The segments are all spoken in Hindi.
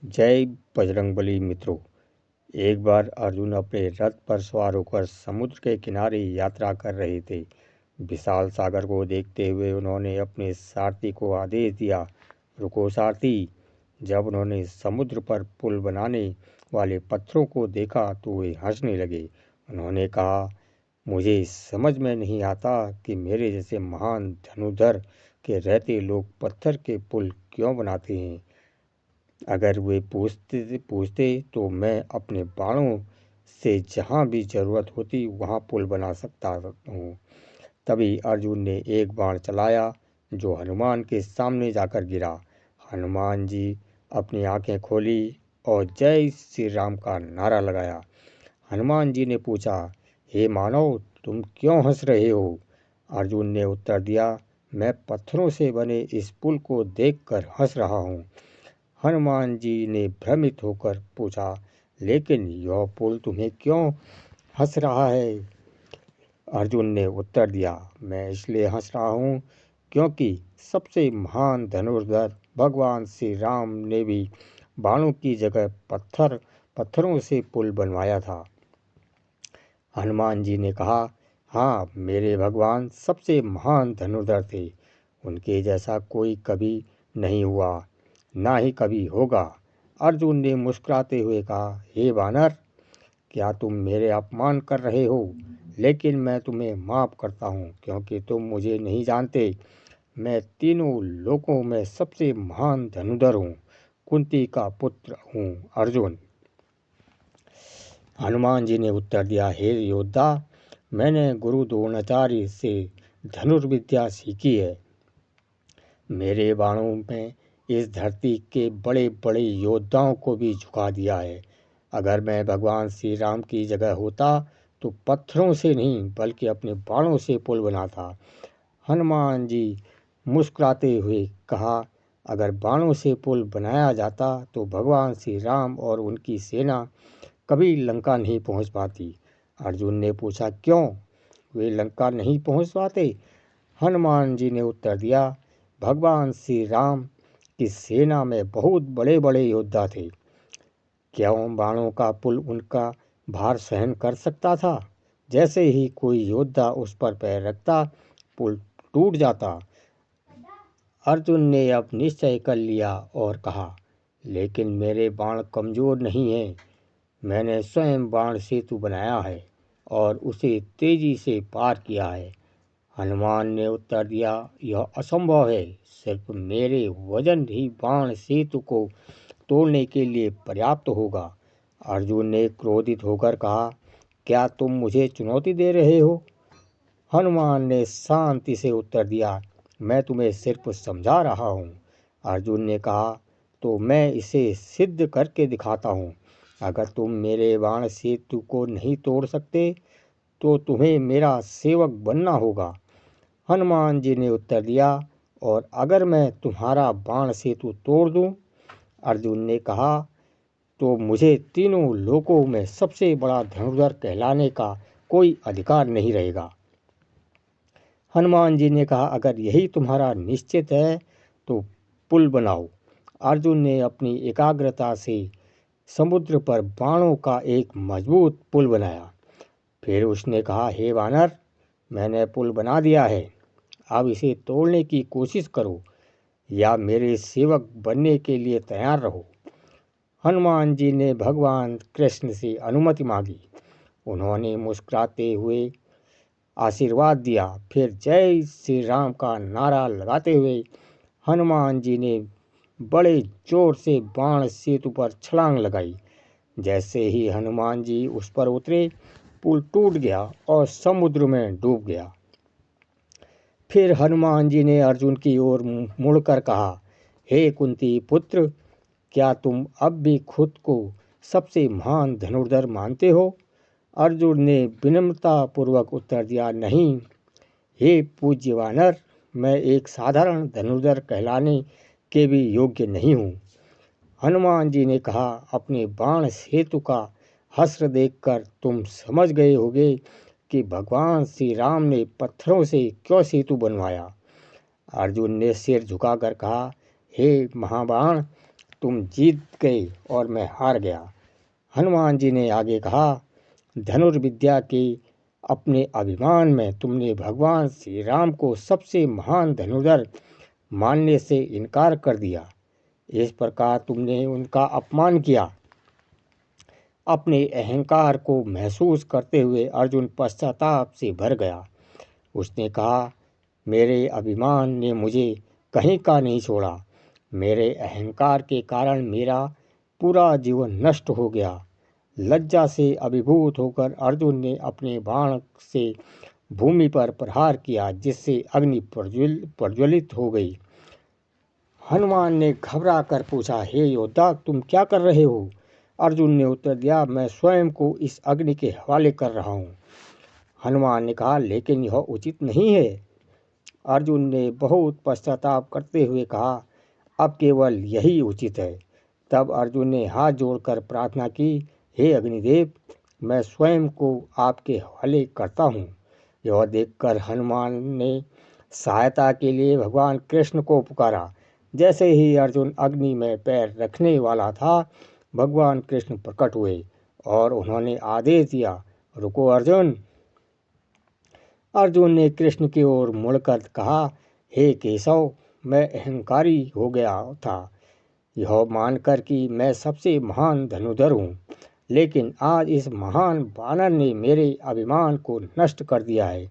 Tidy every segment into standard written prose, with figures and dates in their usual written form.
जय बजरंगबली मित्रों। एक बार अर्जुन अपने रथ पर सवार होकर समुद्र के किनारे यात्रा कर रहे थे। विशाल सागर को देखते हुए उन्होंने अपने सारथी को आदेश दिया, रुको सारथी। जब उन्होंने समुद्र पर पुल बनाने वाले पत्थरों को देखा तो वे हंसने लगे। उन्होंने कहा, मुझे समझ में नहीं आता कि मेरे जैसे महान धनुर्धर के रहते लोग पत्थर के पुल क्यों बनाते हैं। अगर वे पूछते तो मैं अपने बाणों से जहाँ भी ज़रूरत होती वहाँ पुल बना सकता हूँ। तभी अर्जुन ने एक बाण चलाया जो हनुमान के सामने जाकर गिरा। हनुमान जी अपनी आंखें खोली और जय श्री राम का नारा लगाया। हनुमान जी ने पूछा, हे मानव, तुम क्यों हंस रहे हो? अर्जुन ने उत्तर दिया, मैं पत्थरों से बने इस पुल को देखकर हंस रहा हूँ। हनुमान जी ने भ्रमित होकर पूछा, लेकिन यह पुल तुम्हें क्यों हंस रहा है? अर्जुन ने उत्तर दिया, मैं इसलिए हंस रहा हूँ क्योंकि सबसे महान धनुर्धर भगवान श्री राम ने भी बाणों की जगह पत्थरों से पुल बनवाया था। हनुमान जी ने कहा, हाँ, मेरे भगवान सबसे महान धनुर्धर थे। उनके जैसा कोई कभी नहीं हुआ, ना ही कभी होगा। अर्जुन ने मुस्कुराते हुए कहा, हे वानर, क्या तुम मेरे अपमान कर रहे हो? लेकिन मैं तुम्हें माफ़ करता हूँ क्योंकि तुम मुझे नहीं जानते। मैं तीनों लोकों में सबसे महान धनुर्धर हूँ, कुंती का पुत्र हूँ, अर्जुन। हनुमान जी ने उत्तर दिया, हे योद्धा, मैंने गुरु द्रोणाचार्य से धनुर्विद्या सीखी है। मेरे बाणों में इस धरती के बड़े बड़े योद्धाओं को भी झुका दिया है। अगर मैं भगवान श्री राम की जगह होता तो पत्थरों से नहीं बल्कि अपने बाणों से पुल बनाता। हनुमान जी मुस्कुराते हुए कहा, अगर बाणों से पुल बनाया जाता तो भगवान श्री राम और उनकी सेना कभी लंका नहीं पहुंच पाती। अर्जुन ने पूछा, क्यों? वे लंका नहीं पहुंच पाते? हनुमान जी ने उत्तर दिया, भगवान श्री राम की सेना में बहुत बड़े बड़े योद्धा थे। क्या उन बाणों का पुल उनका भार सहन कर सकता था? जैसे ही कोई योद्धा उस पर पैर रखता, पुल टूट जाता। अर्जुन ने अब निश्चय कर लिया और कहा, लेकिन मेरे बाण कमजोर नहीं हैं। मैंने स्वयं बाण सेतु बनाया है और उसे तेजी से पार किया है। हनुमान ने उत्तर दिया, यह असंभव है। सिर्फ मेरे वजन ही बाण सेतु को तोड़ने के लिए पर्याप्त होगा। अर्जुन ने क्रोधित होकर कहा, क्या तुम मुझे चुनौती दे रहे हो? हनुमान ने शांति से उत्तर दिया, मैं तुम्हें सिर्फ समझा रहा हूँ। अर्जुन ने कहा, तो मैं इसे सिद्ध करके दिखाता हूँ। अगर तुम मेरे बाण सेतु को नहीं तोड़ सकते तो तुम्हें मेरा सेवक बनना होगा। हनुमान जी ने उत्तर दिया, और अगर मैं तुम्हारा बाण सेतु तोड़ दूं? अर्जुन ने कहा, तो मुझे तीनों लोकों में सबसे बड़ा धनुर्धर कहलाने का कोई अधिकार नहीं रहेगा। हनुमान जी ने कहा, अगर यही तुम्हारा निश्चित है तो पुल बनाओ। अर्जुन ने अपनी एकाग्रता से समुद्र पर बाणों का एक मजबूत पुल बनाया। फिर उसने कहा, हे वानर, मैंने पुल बना दिया है। अब इसे तोड़ने की कोशिश करो या मेरे सेवक बनने के लिए तैयार रहो। हनुमान जी ने भगवान कृष्ण से अनुमति मांगी। उन्होंने मुस्कुराते हुए आशीर्वाद दिया। फिर जय श्री राम का नारा लगाते हुए हनुमान जी ने बड़े जोर से बाण सेतु पर छलांग लगाई। जैसे ही हनुमान जी उस पर उतरे, पुल टूट गया और समुद्र में डूब गया। फिर हनुमान जी ने अर्जुन की ओर मुड़कर कहा, हे कुंती पुत्र, क्या तुम अब भी खुद को सबसे महान धनुर्धर मानते हो? अर्जुन ने विनम्रतापूर्वक उत्तर दिया, नहीं, हे पूज्य वानर, मैं एक साधारण धनुर्धर कहलाने के भी योग्य नहीं हूँ। हनुमान जी ने कहा, अपने बाण सेतु का हश्र देखकर तुम समझ गए होगे कि भगवान श्री राम ने पत्थरों से क्यों सेतु बनवाया। अर्जुन ने सिर झुकाकर कहा, हे महाबाण, तुम जीत गए और मैं हार गया। हनुमान जी ने आगे कहा, धनुर्विद्या के अपने अभिमान में तुमने भगवान श्री राम को सबसे महान धनुर्धर मानने से इनकार कर दिया। इस प्रकार तुमने उनका अपमान किया। अपने अहंकार को महसूस करते हुए अर्जुन पश्चाताप से भर गया। उसने कहा, मेरे अभिमान ने मुझे कहीं का नहीं छोड़ा। मेरे अहंकार के कारण मेरा पूरा जीवन नष्ट हो गया। लज्जा से अभिभूत होकर अर्जुन ने अपने बाण से भूमि पर प्रहार किया, जिससे अग्नि प्रज्वलित हो गई। हनुमान ने घबरा कर पूछा, हे योद्धा, तुम क्या कर रहे हो? अर्जुन ने उत्तर दिया, मैं स्वयं को इस अग्नि के हवाले कर रहा हूँ। हनुमान ने कहा, लेकिन यह उचित नहीं है। अर्जुन ने बहुत पश्चाताप करते हुए कहा, अब केवल यही उचित है। तब अर्जुन ने हाथ जोड़कर प्रार्थना की, हे अग्निदेव, मैं स्वयं को आपके हवाले करता हूँ। यह देखकर हनुमान ने सहायता के लिए भगवान कृष्ण को पुकारा। जैसे ही अर्जुन अग्नि में पैर रखने वाला था, भगवान कृष्ण प्रकट हुए और उन्होंने आदेश दिया, रुको अर्जुन। अर्जुन ने कृष्ण की ओर मुड़कर कहा, हे केशव, मैं अहंकारी हो गया था, यह मानकर कि मैं सबसे महान धनुर्धर हूँ। लेकिन आज इस महान वानर ने मेरे अभिमान को नष्ट कर दिया है।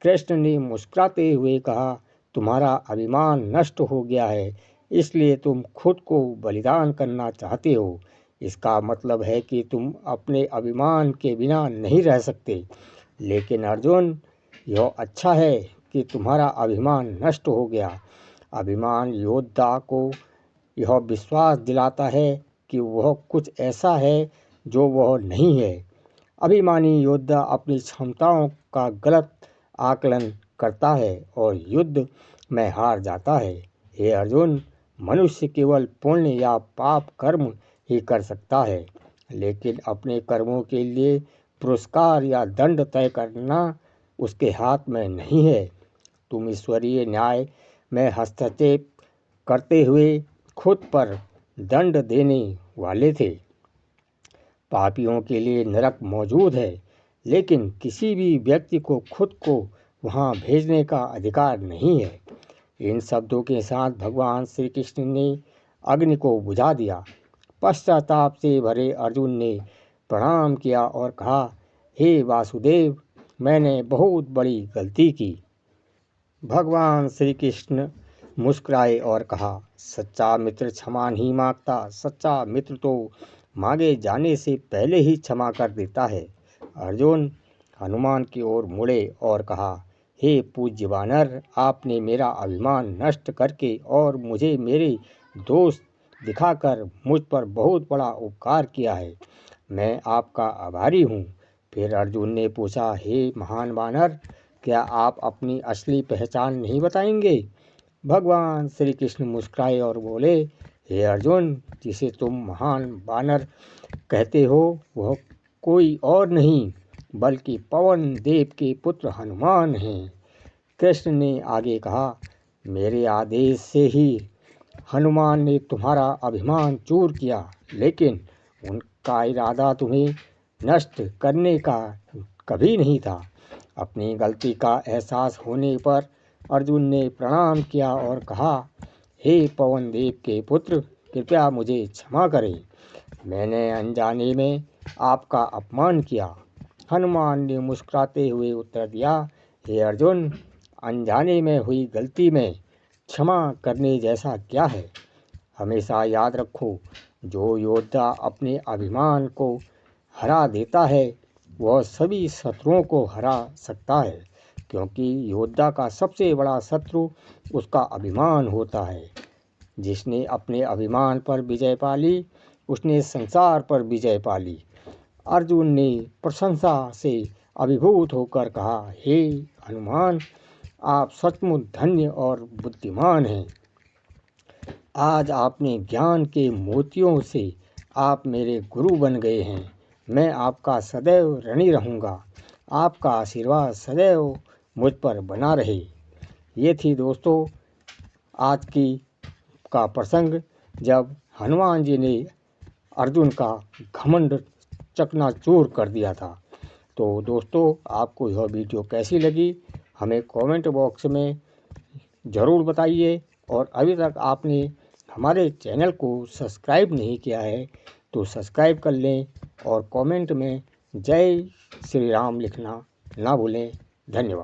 कृष्ण ने मुस्कुराते हुए कहा, तुम्हारा अभिमान नष्ट हो गया है, इसलिए तुम खुद को बलिदान करना चाहते हो। इसका मतलब है कि तुम अपने अभिमान के बिना नहीं रह सकते। लेकिन अर्जुन, यह अच्छा है कि तुम्हारा अभिमान नष्ट हो गया। अभिमान योद्धा को यह विश्वास दिलाता है कि वह कुछ ऐसा है जो वह नहीं है। अभिमानी योद्धा अपनी क्षमताओं का गलत आकलन करता है और युद्ध में हार जाता है। हे अर्जुन, मनुष्य केवल पुण्य या पाप कर्म ही कर सकता है, लेकिन अपने कर्मों के लिए पुरस्कार या दंड तय करना उसके हाथ में नहीं है। तुम ईश्वरीय न्याय में हस्तक्षेप करते हुए खुद पर दंड देने वाले थे। पापियों के लिए नरक मौजूद है, लेकिन किसी भी व्यक्ति को खुद को वहां भेजने का अधिकार नहीं है। इन शब्दों के साथ भगवान श्री कृष्ण ने अग्नि को बुझा दिया। पश्चाताप से भरे अर्जुन ने प्रणाम किया और कहा, हे वासुदेव, मैंने बहुत बड़ी गलती की। भगवान श्री कृष्ण मुस्कुराए और कहा, सच्चा मित्र क्षमा नहीं मांगता, सच्चा मित्र तो मांगे जाने से पहले ही क्षमा कर देता है। अर्जुन हनुमान की ओर मुड़े और कहा, हे पूज्य वानर, आपने मेरा अभिमान नष्ट करके और मुझे मेरे दोष दिखाकर मुझ पर बहुत बड़ा उपकार किया है। मैं आपका आभारी हूँ। फिर अर्जुन ने पूछा, हे महान वानर, क्या आप अपनी असली पहचान नहीं बताएंगे? भगवान श्री कृष्ण मुस्कुराए और बोले, हे अर्जुन, जिसे तुम महान वानर कहते हो वह कोई और नहीं बल्कि पवन देव के पुत्र हनुमान हैं। कृष्ण ने आगे कहा, मेरे आदेश से ही हनुमान ने तुम्हारा अभिमान चूर किया, लेकिन उनका इरादा तुम्हें नष्ट करने का कभी नहीं था। अपनी गलती का एहसास होने पर अर्जुन ने प्रणाम किया और कहा, हे पवन देव के पुत्र, कृपया मुझे क्षमा करें। मैंने अनजाने में आपका अपमान किया। हनुमान ने मुस्कुराते हुए उत्तर दिया, हे अर्जुन, अनजाने में हुई गलती में क्षमा करने जैसा क्या है। हमेशा याद रखो, जो योद्धा अपने अभिमान को हरा देता है वह सभी शत्रुओं को हरा सकता है, क्योंकि योद्धा का सबसे बड़ा शत्रु उसका अभिमान होता है। जिसने अपने अभिमान पर विजय पा ली, उसने संसार पर विजय पा ली। अर्जुन ने प्रशंसा से अभिभूत होकर कहा, हे हनुमान, आप सचमुच धन्य और बुद्धिमान हैं। आज आपने ज्ञान के मोतियों से आप मेरे गुरु बन गए हैं। मैं आपका सदैव ऋणी रहूँगा। आपका आशीर्वाद सदैव मुझ पर बना रहे। ये थी दोस्तों आज की का प्रसंग, जब हनुमान जी ने अर्जुन का घमंड चकनाचूर कर दिया था। तो दोस्तों, आपको यह वीडियो कैसी लगी हमें कमेंट बॉक्स में ज़रूर बताइए। और अभी तक आपने हमारे चैनल को सब्सक्राइब नहीं किया है तो सब्सक्राइब कर लें और कमेंट में जय श्री राम लिखना ना भूलें। धन्यवाद।